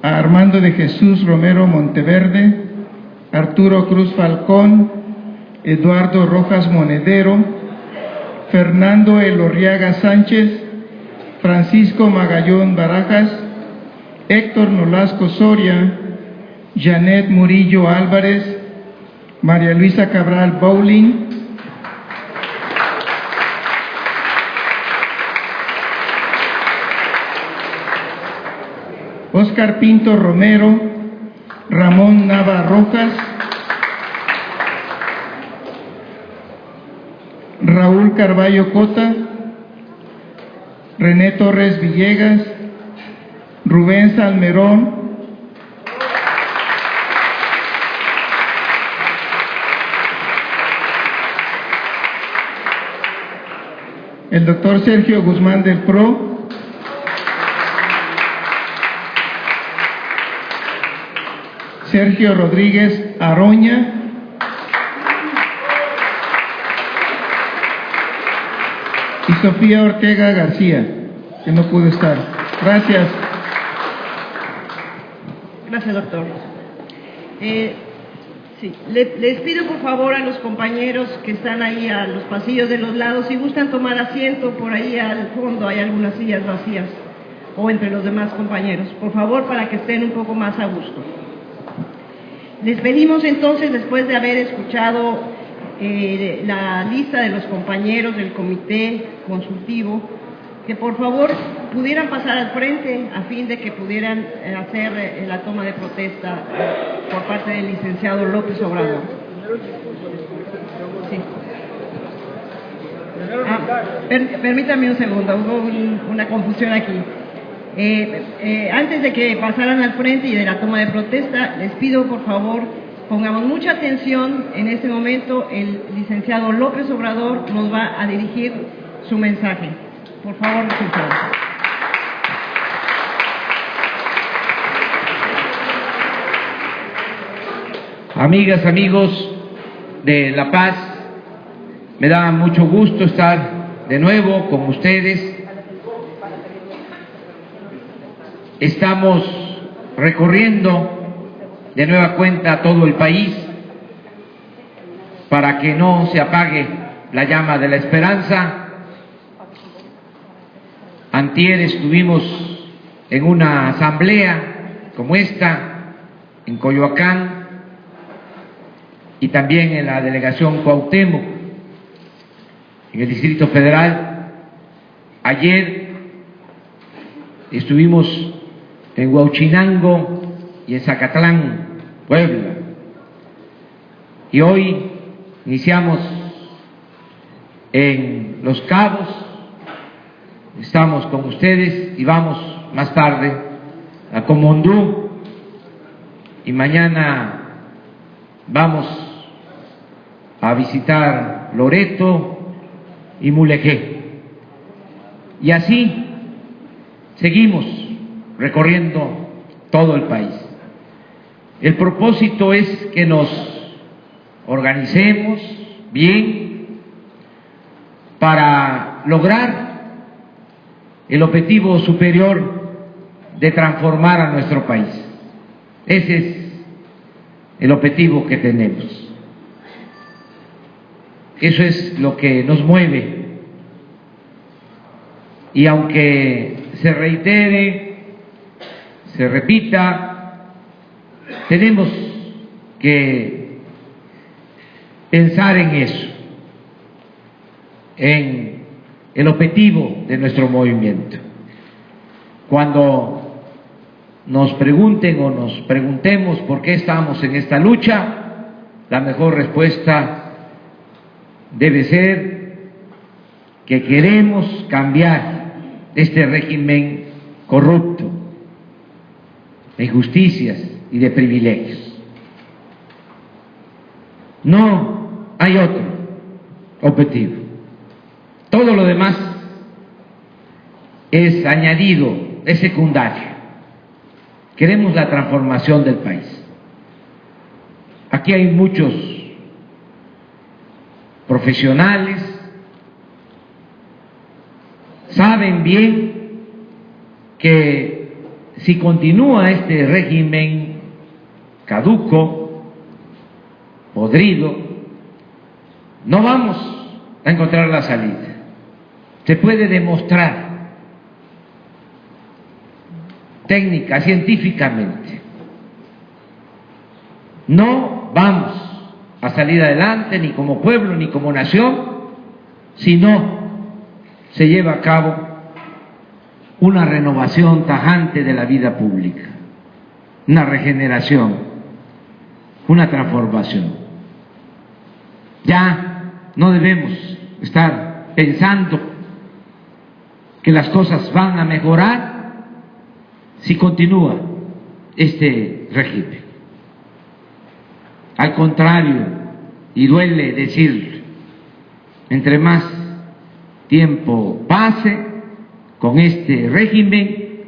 a Armando de Jesús Romero Monteverde, Arturo Cruz Falcón, Eduardo Rojas Monedero, Fernando Elorriaga Sánchez, Francisco Magallón Barajas, Héctor Nolasco Soria, Janet Murillo Álvarez, María Luisa Cabral Bowling, Óscar Pinto Romero, Ramón Nava Rojas, Raúl Carballo Cota, René Torres Villegas, Rubén Salmerón, el doctor Sergio Guzmán del PRO, Sergio Rodríguez Aroña, y Sofía Ortega García, que no pudo estar. Gracias. Gracias, doctor. Sí, les pido por favor a los compañeros que están ahí a los pasillos de los lados, si gustan tomar asiento, por ahí al fondo hay algunas sillas vacías, o entre los demás compañeros, por favor, para que estén un poco más a gusto. Les pedimos entonces, después de haber escuchado la lista de los compañeros del comité consultivo, que por favor pudieran pasar al frente a fin de que pudieran hacer la toma de protesta por parte del licenciado López Obrador. Sí. Permítame un segundo, hubo una confusión aquí. Antes de que pasaran al frente y de la toma de protesta, les pido por favor pongamos mucha atención. En este momento el licenciado López Obrador nos va a dirigir su mensaje. Por favor, licenciado. Amigas, amigos de La Paz, me da mucho gusto estar de nuevo con ustedes. Estamos recorriendo de nueva cuenta todo el país para que no se apague la llama de la esperanza. Antier estuvimos en una asamblea como esta en Coyoacán y también en la delegación Cuauhtémoc, en el Distrito Federal. Ayer estuvimos en Huauchinango y en Zacatlán, Puebla. Y hoy iniciamos en Los Cabos, estamos con ustedes y vamos más tarde a Comondú y mañana vamos a visitar Loreto y Mulegé. Y así seguimos recorriendo todo el país. El propósito es que nos organicemos bien para lograr el objetivo superior de transformar a nuestro país. Ese es el objetivo que tenemos. Eso es lo que nos mueve. Y aunque se reitere, se repita, tenemos que pensar en eso, en el objetivo de nuestro movimiento. Cuando nos pregunten o nos preguntemos por qué estamos en esta lucha, la mejor respuesta debe ser que queremos cambiar este régimen corrupto, de injusticias y de privilegios. No hay otro objetivo. Todo lo demás es añadido, es secundario. Queremos la transformación del país. Aquí hay muchos profesionales, saben bien que si continúa este régimen caduco, podrido, no vamos a encontrar la salida. Se puede demostrar técnica, científicamente. No vamos a salir adelante ni como pueblo ni como nación si no se lleva a cabo una renovación tajante de la vida pública, una regeneración, una transformación. Ya no debemos estar pensando que las cosas van a mejorar si continúa este régimen. Al contrario, y duele decirlo, entre más tiempo pase con este régimen,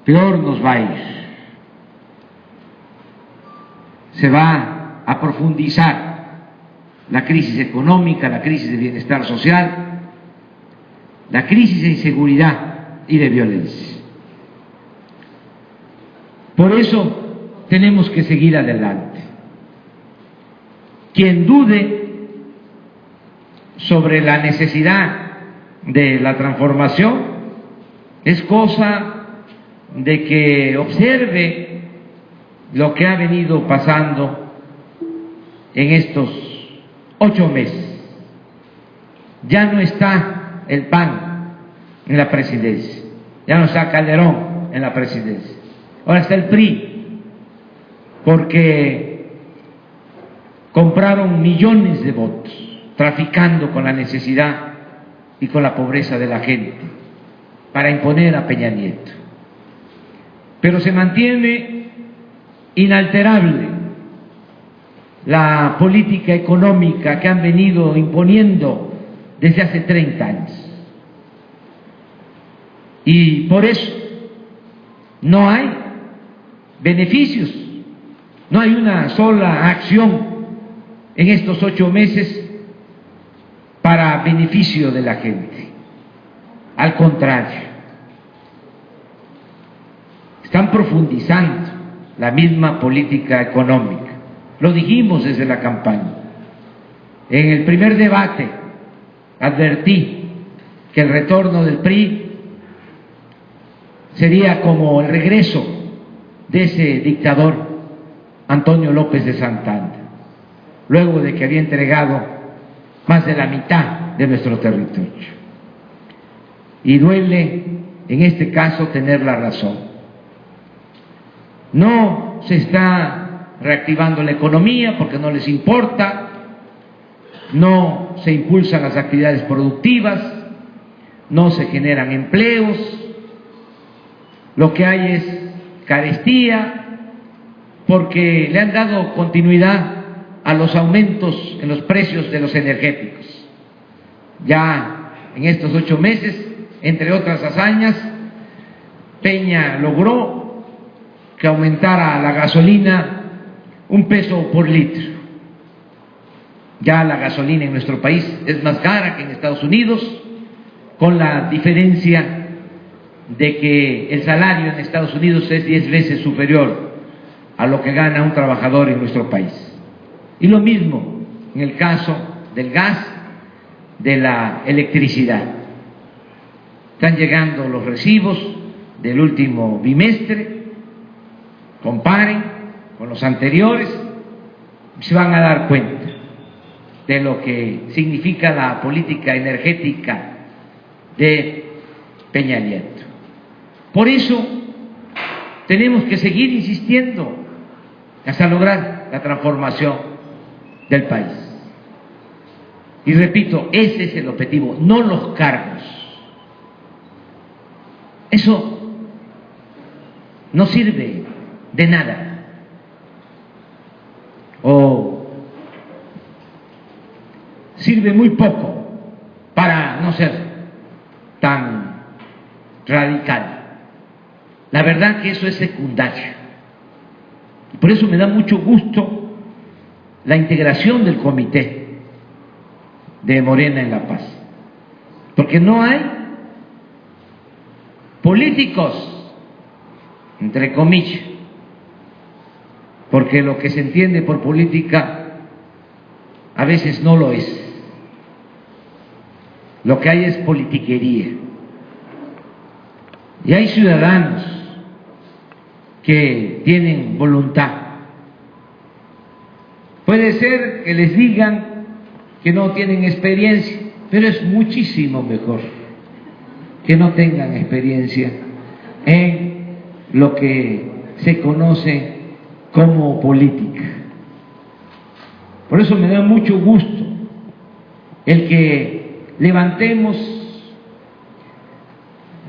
peor nos va a ir. Se va a profundizar la crisis económica, la crisis de bienestar social, la crisis de inseguridad y de violencia. Por eso tenemos que seguir adelante. Quien dude sobre la necesidad de la transformación es cosa de que observe lo que ha venido pasando en estos 8 meses. Ya no está el PAN en la presidencia, ya no está Calderón en la presidencia, ahora está el PRI, porque compraron millones de votos, traficando con la necesidad y con la pobreza de la gente para imponer a Peña Nieto. Pero se mantiene inalterable la política económica que han venido imponiendo desde hace 30 años. Y por eso no hay beneficios, no hay una sola acción en estos 8 meses para beneficio de la gente. Al contrario, están profundizando la misma política económica. Lo dijimos desde la campaña. En el primer debate advertí que el retorno del PRI sería como el regreso de ese dictador Antonio López de Santana, luego de que había entregado más de la mitad de nuestro territorio. Y duele en este caso tener la razón. No se está reactivando la economía porque no les importa, no se impulsan las actividades productivas, no se generan empleos, lo que hay es carestía porque le han dado continuidad a los aumentos en los precios de los energéticos. Ya en estos 8 meses, entre otras hazañas, Peña logró que aumentara la gasolina 1 peso por litro. Ya la gasolina en nuestro país es más cara que en Estados Unidos, con la diferencia de que el salario en Estados Unidos es 10 veces superior a lo que gana un trabajador en nuestro país. Y lo mismo en el caso del gas, de la electricidad. Están llegando los recibos del último bimestre, comparen con los anteriores, y se van a dar cuenta de lo que significa la política energética de Peña Nieto. Por eso tenemos que seguir insistiendo hasta lograr la transformación del país. Y repito, ese es el objetivo, no los cargos. Eso no sirve de nada. O sirve muy poco para no ser tan radical. La verdad que eso es secundario. Y por eso me da mucho gusto la integración del comité de Morena en La Paz, porque no hay políticos entre comillas, porque lo que se entiende por política a veces no lo es. Lo que hay es politiquería. Y hay ciudadanos que tienen voluntad. Puede ser que les digan que no tienen experiencia, pero es muchísimo mejor que no tengan experiencia en lo que se conoce como política. Por eso me da mucho gusto el que levantemos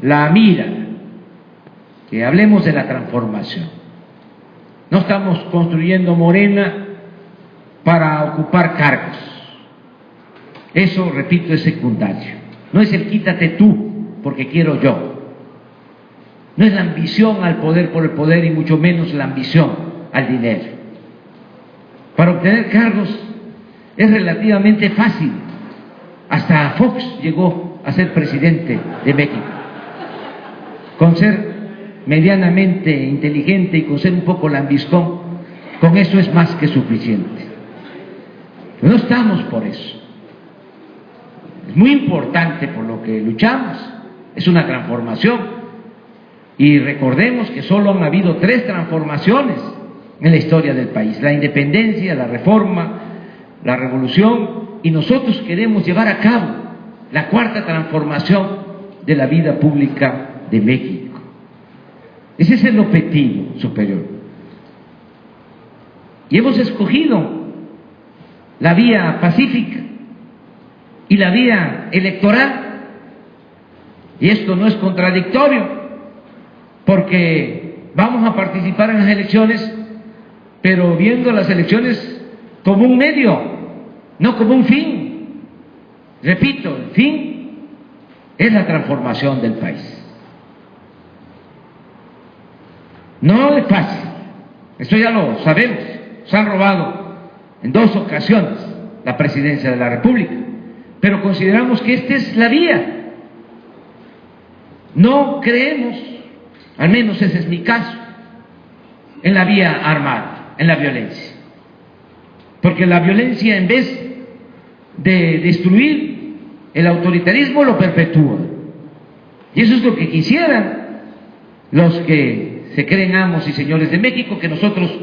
la mira, que hablemos de la transformación. No estamos construyendo Morena para ocupar cargos. Eso, repito, es secundario. No es el quítate tú porque quiero yo. No es la ambición al poder por el poder y mucho menos la ambición al dinero. Para obtener cargos es relativamente fácil. Hasta Fox llegó a ser presidente de México. Con ser medianamente inteligente y con ser un poco lambiscón, con eso es más que suficiente. No estamos por eso. Es muy importante por lo que luchamos. Es una transformación. Y recordemos que solo han habido 3 transformaciones en la historia del país: la independencia, la reforma, la revolución, y nosotros queremos llevar a cabo la 4ª transformación de la vida pública de México. Ese es el objetivo superior. Y hemos escogido la vía pacífica y la vía electoral. Y esto no es contradictorio, porque vamos a participar en las elecciones, pero viendo las elecciones como un medio, no como un fin. Repito, el fin es la transformación del país. No es fácil, esto ya lo sabemos. Se han robado en 2 ocasiones la presidencia de la República, pero consideramos que esta es la vía. No creemos, al menos ese es mi caso, en la vía armada, en la violencia. Porque la violencia, en vez de destruir el autoritarismo, lo perpetúa. Y eso es lo que quisieran los que se creen amos y señores de México, que nosotros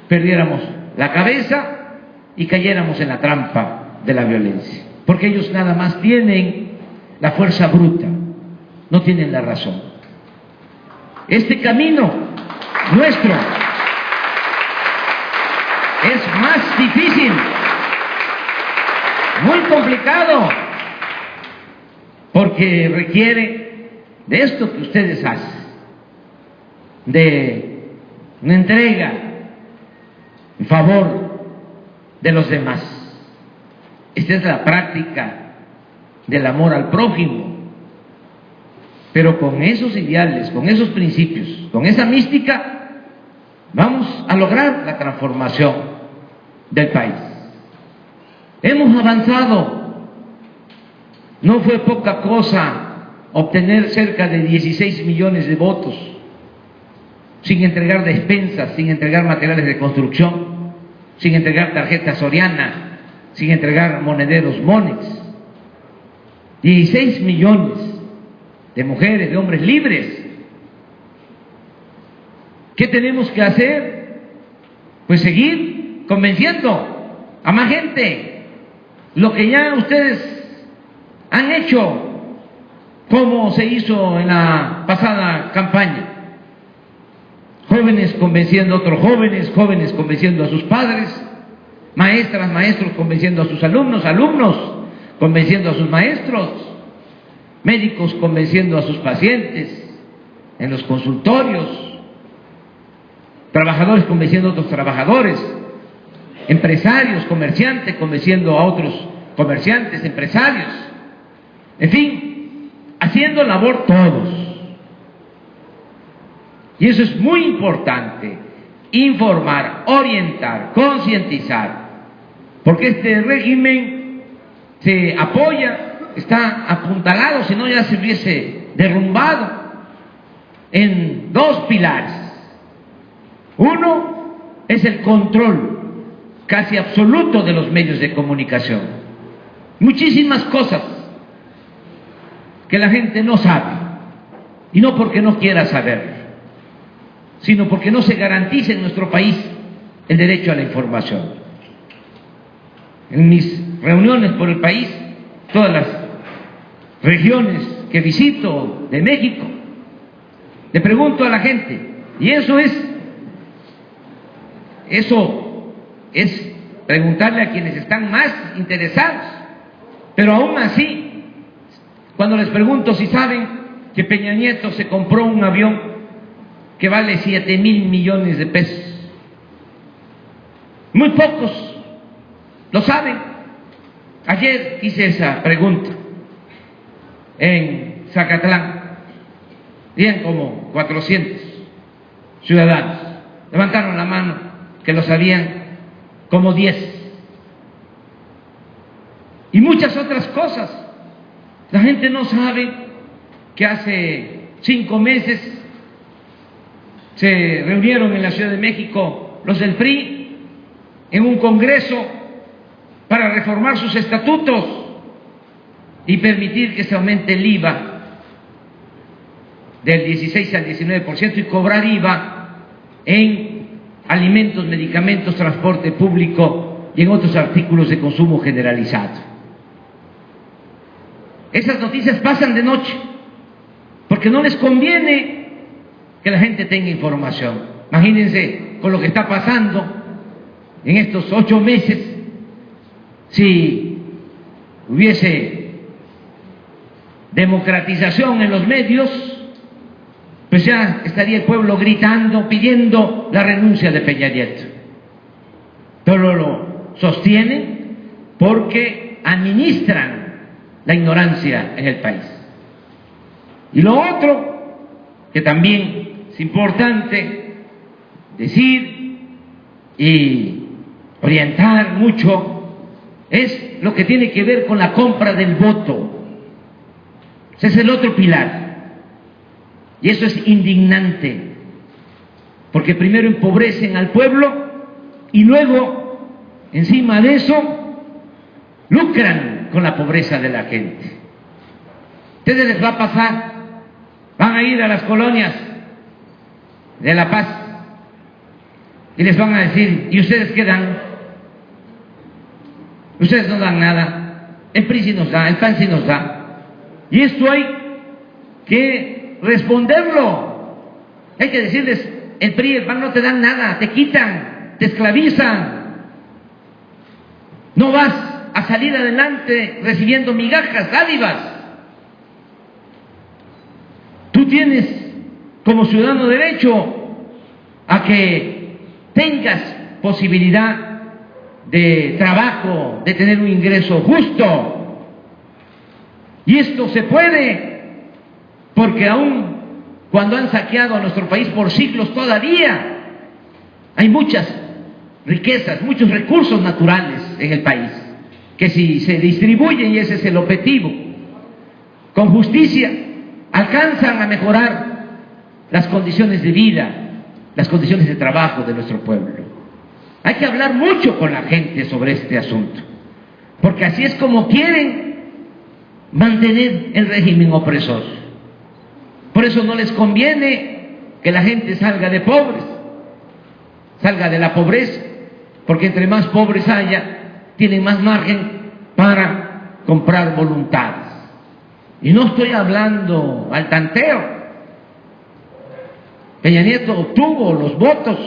perdiéramos la cabeza y cayéramos en la trampa de la violencia. Porque ellos nada más tienen la fuerza bruta, no tienen la razón. Este camino nuestro es más difícil, muy complicado, porque requiere de esto que ustedes hacen, de una entrega en favor de los demás. Esta es la práctica del amor al prójimo. Pero con esos ideales, con esos principios, con esa mística, vamos a lograr la transformación del país. Hemos avanzado. No fue poca cosa obtener cerca de 16 millones de votos sin entregar despensas, sin entregar materiales de construcción, sin entregar tarjetas Soriana, sin entregar monederos Monex. 16 millones de mujeres, de hombres libres. ¿Qué tenemos que hacer? Pues seguir convenciendo a más gente. Lo que ya ustedes han hecho, como se hizo en la pasada campaña. Jóvenes convenciendo a otros jóvenes, jóvenes convenciendo a sus padres, maestras, maestros convenciendo a sus alumnos, alumnos convenciendo a sus maestros, médicos convenciendo a sus pacientes en los consultorios, trabajadores convenciendo a otros trabajadores, empresarios, comerciantes convenciendo a otros comerciantes, empresarios, en fin, haciendo labor todos. Y eso es muy importante, informar, orientar, concientizar, porque este régimen se apoya, está apuntalado, si no ya se hubiese derrumbado, en 2 pilares: Uno es el control casi absoluto de los medios de comunicación. Muchísimas cosas que la gente no sabe, y no porque no quiera saber, sino porque no se garantiza en nuestro país el derecho a la información. En mis reuniones por el país, todas las regiones que visito de México, le pregunto a la gente, y eso es preguntarle a quienes están más interesados, pero aún así, cuando les pregunto si saben que Peña Nieto se compró un avión que vale 7,000 millones de pesos, muy pocos lo saben. Ayer hice esa pregunta en Zacatlán, bien como 400 ciudadanos levantaron la mano que lo sabían, como 10, y muchas otras cosas. La gente no sabe que hace 5 meses se reunieron en la Ciudad de México los del PRI en un congreso para reformar sus estatutos y permitir que se aumente el IVA del 16 al 19% y cobrar IVA en alimentos, medicamentos, transporte público y en otros artículos de consumo generalizado. Esas noticias pasan de noche porque no les conviene que la gente tenga información. Imagínense con lo que está pasando en estos 8 meses, si hubiese democratización en los medios, pues ya estaría el pueblo gritando, pidiendo la renuncia de Peña Nieto. Pero lo sostienen porque administran la ignorancia en el país. Y lo otro, que también es importante decir y orientar mucho, es lo que tiene que ver con la compra del voto. Ese es el otro pilar. Y eso es indignante, porque primero empobrecen al pueblo y luego, encima de eso, lucran con la pobreza de la gente. ¿A ustedes les va a pasar? Van a ir a las colonias de La Paz y les van a decir, ¿y ustedes qué dan? Ustedes no dan nada, el PRI sí nos da, el PAN sí nos da. Y esto hay que responderlo. Hay que decirles, el PRI y el PAN no te dan nada, te quitan, te esclavizan. No vas a salir adelante recibiendo migajas, dádivas. Tú tienes como ciudadano derecho a que tengas posibilidad de trabajo, de tener un ingreso justo. Y esto se puede, porque aún cuando han saqueado a nuestro país por siglos, todavía hay muchas riquezas, muchos recursos naturales en el país, que si se distribuyen, y ese es el objetivo, con justicia, alcanzan a mejorar las condiciones de vida, las condiciones de trabajo de nuestro pueblo. Hay que hablar mucho con la gente sobre este asunto, porque así es como quieren mantener el régimen opresor. Por eso no les conviene que la gente salga de pobres, salga de la pobreza, porque entre más pobres haya, tienen más margen para comprar voluntades. Y no estoy hablando al tanteo. Peña Nieto obtuvo los votos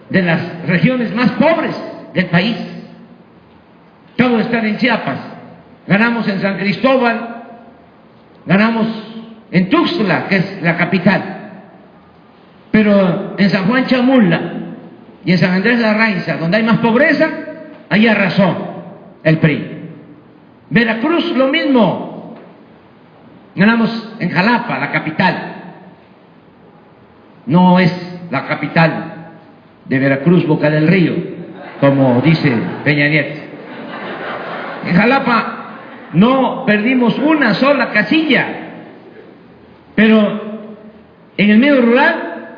de las regiones más pobres del país. Acabo de estar en Chiapas, ganamos en San Cristóbal, ganamos en Tuxtla, que es la capital, pero en San Juan Chamula y en San Andrés de Arraiza, donde hay más pobreza, ahí arrasó el PRI. Veracruz lo mismo, ganamos en Jalapa, la capital. No es la capital de Veracruz, Boca del Río, como dice Peña Nieto. En Jalapa no perdimos una sola casilla, pero en el medio rural,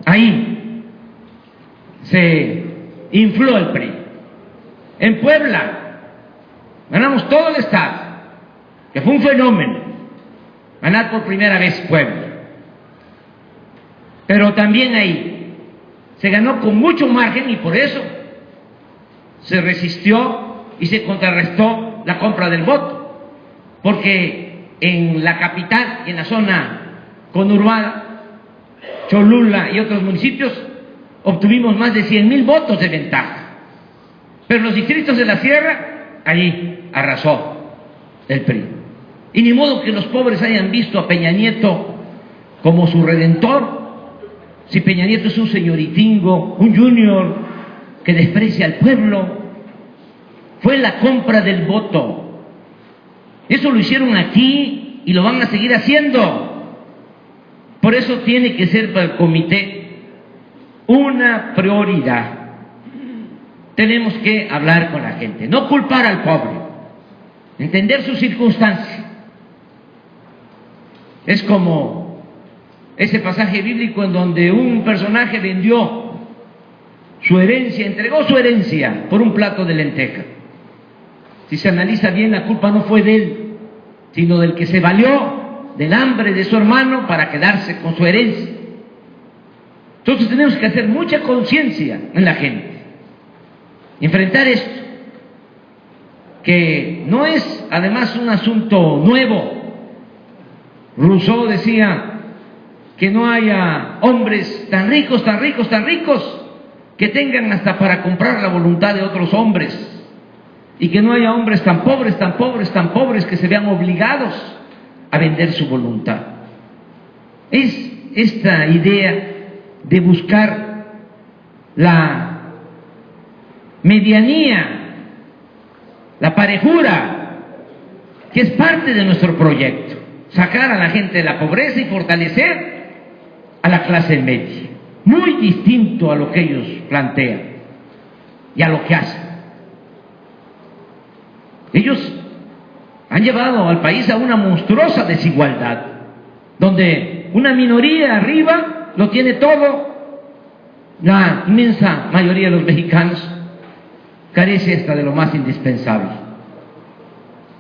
ahí se infló el PRI. En Puebla ganamos todo el estado, que fue un fenómeno, ganar por primera vez Puebla. Pero también ahí se ganó con mucho margen y por eso se resistió y se contrarrestó la compra del voto, porque en la capital y en la zona conurbada, Cholula y otros municipios, obtuvimos más de 100,000 votos de ventaja. Pero los distritos de la sierra, allí arrasó el PRI. Y ni modo que los pobres hayan visto a Peña Nieto como su redentor, si Peña Nieto es un señoritingo, un junior que desprecia al pueblo. Fue la compra del voto. Eso lo hicieron aquí y lo van a seguir haciendo. Por eso tiene que ser para el comité una prioridad. Tenemos que hablar con la gente, no culpar al pobre, entender sus circunstancias. Es como ese pasaje bíblico en donde un personaje vendió su herencia, entregó su herencia por un plato de lenteja. Si se analiza bien, la culpa no fue de él, sino del que se valió del hambre de su hermano para quedarse con su herencia. Entonces tenemos que hacer mucha conciencia en la gente, enfrentar esto, que no es además un asunto nuevo. Rousseau decía que no haya hombres tan ricos, tan ricos, tan ricos, que tengan hasta para comprar la voluntad de otros hombres, y que no haya hombres tan pobres, tan pobres, tan pobres que se vean obligados a vender su voluntad. Es esta idea de buscar la medianía, la parejura, que es parte de nuestro proyecto, sacar a la gente de la pobreza y fortalecer a la clase media, muy distinto a lo que ellos plantean y a lo que hacen. Ellos han llevado al país a una monstruosa desigualdad, donde una minoría arriba lo tiene todo, la inmensa mayoría de los mexicanos carece hasta de lo más indispensable.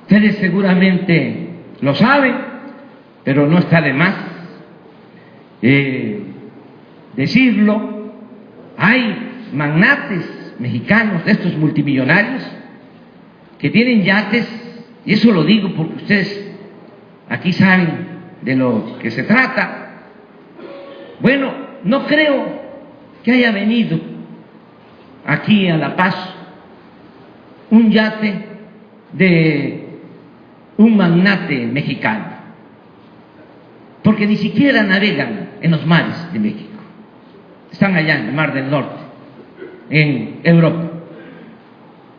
Ustedes seguramente lo saben, pero no está de más decirlo. Hay magnates mexicanos, de estos multimillonarios, que tienen yates, y eso lo digo porque ustedes aquí saben de lo que se trata. Bueno, no creo que haya venido aquí a La Paz un yate de un magnate mexicano, porque ni siquiera navegan en los mares de México. Están allá en el Mar del Norte, en Europa.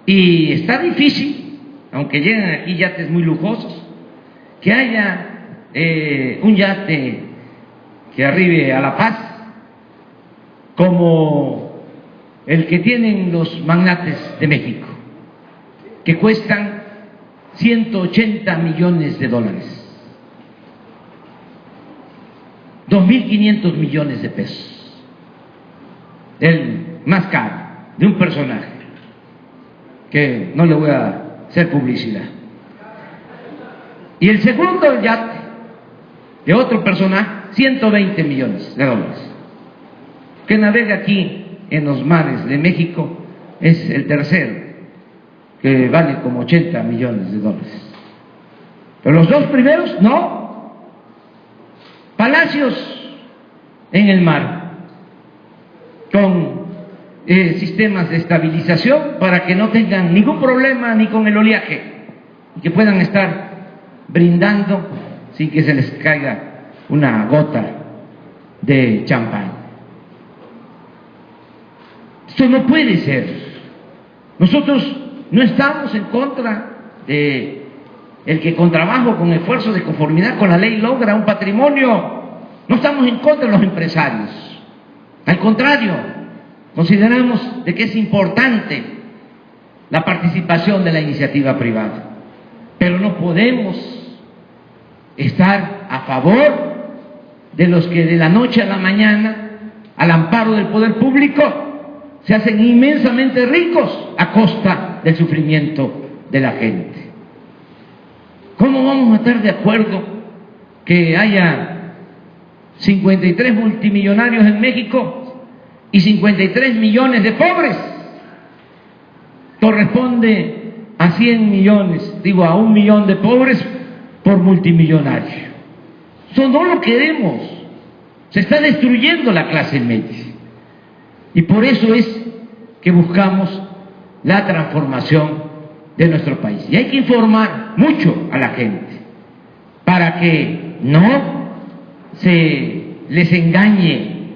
Y está difícil, aunque lleguen aquí yates muy lujosos, que haya un yate que arribe a La Paz como el que tienen los magnates de México, que cuestan 180 millones de dólares, 2.500 millones de pesos, el más caro de un personaje que no le voy a hacer publicidad. Y el segundo yate de otro personaje, 120 millones de dólares, que navega aquí en los mares de México. Es el tercero, que vale como 80 millones de dólares. Pero los dos primeros, no. Palacios en el mar, con sistemas de estabilización para que no tengan ningún problema ni con el oleaje, y que puedan estar brindando sin que se les caiga una gota de champán. Esto no puede ser. Nosotros no estamos en contra de el que con trabajo, con esfuerzo de conformidad con la ley logra un patrimonio. No estamos en contra de los empresarios. Al contrario, consideramos de que es importante la participación de la iniciativa privada. Pero no podemos estar a favor de los que de la noche a la mañana, al amparo del poder público, se hacen inmensamente ricos a costa del sufrimiento de la gente. ¿Cómo vamos a estar de acuerdo que haya 53 multimillonarios en México y 53 millones de pobres? Corresponde a 100 millones, digo, a 1 millón de pobres por multimillonario. Eso no lo queremos. Se está destruyendo la clase media. Y por eso es que buscamos la transformación de nuestro país. Y hay que informar mucho a la gente para que no se les engañe.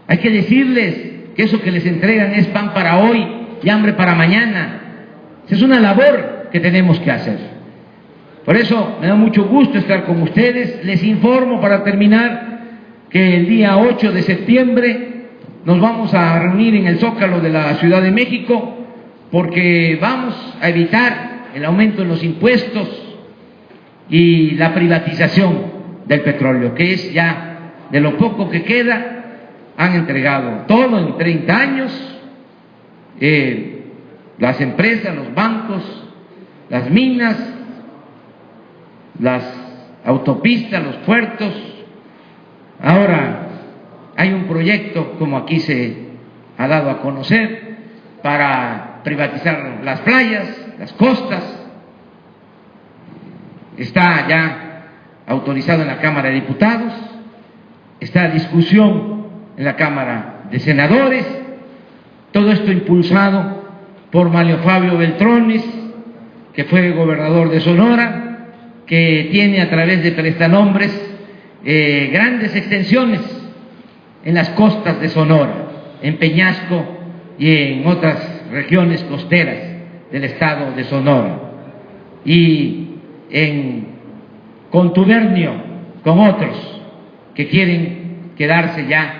Hay que decirles que eso que les entregan es pan para hoy y hambre para mañana. Esa es una labor que tenemos que hacer. Por eso me da mucho gusto estar con ustedes. Les informo para terminar que el día 8 de septiembre nos vamos a reunir en el Zócalo de la Ciudad de México porque vamos a evitar el aumento de los impuestos y la privatización del petróleo, que es ya de lo poco que queda. Han entregado todo en 30 años, las empresas, los bancos, las minas, las autopistas, los puertos. Ahora hay un proyecto, como aquí se ha dado a conocer, para privatizar las playas, las costas. Está ya autorizado en la Cámara de Diputados, está a discusión en la Cámara de Senadores, todo esto impulsado por Manlio Fabio Beltrones, que fue gobernador de Sonora, que tiene a través de prestanombres grandes extensiones en las costas de Sonora, en Peñasco y en otras regiones costeras del estado de Sonora, y en contubernio con otros que quieren quedarse ya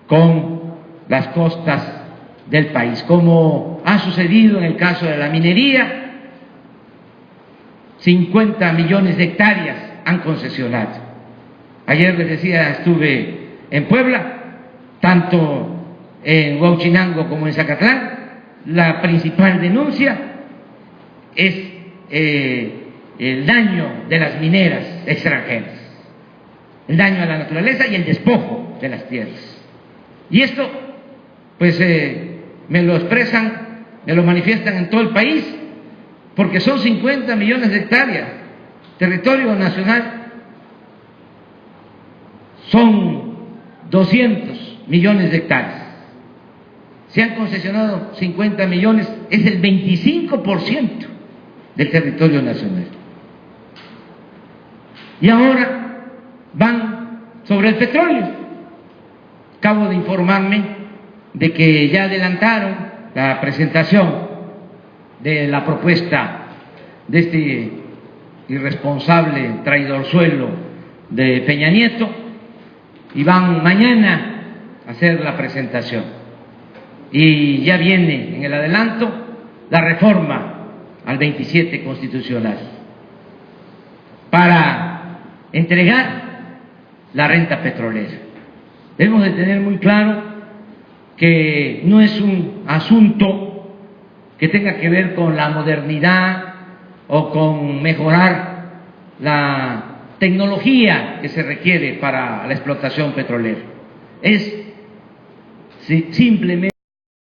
con las costas del país, como ha sucedido en el caso de la minería. 50 millones de hectáreas han concesionado. Ayer les decía, estuve en Puebla, tanto en Huauchinango como en Zacatlán. La principal denuncia es el daño de las mineras extranjeras, el daño a la naturaleza y el despojo de las tierras. Y esto, pues, me lo expresan, me lo manifiestan en todo el país, porque son 50 millones de hectáreas. Territorio nacional son 200 millones de hectáreas. Se han concesionado 50 millones, es el 25% del territorio nacional. Y ahora van sobre el petróleo. Acabo de informarme de que ya adelantaron la presentación de la propuesta de este irresponsable traidorzuelo de Peña Nieto, y van mañana a hacer la presentación. Y ya viene en el adelanto la reforma al 27 constitucional para entregar la renta petrolera. Debemos de tener muy claro que no es un asunto que tenga que ver con la modernidad o con mejorar la tecnología que se requiere para la explotación petrolera. Es simplemente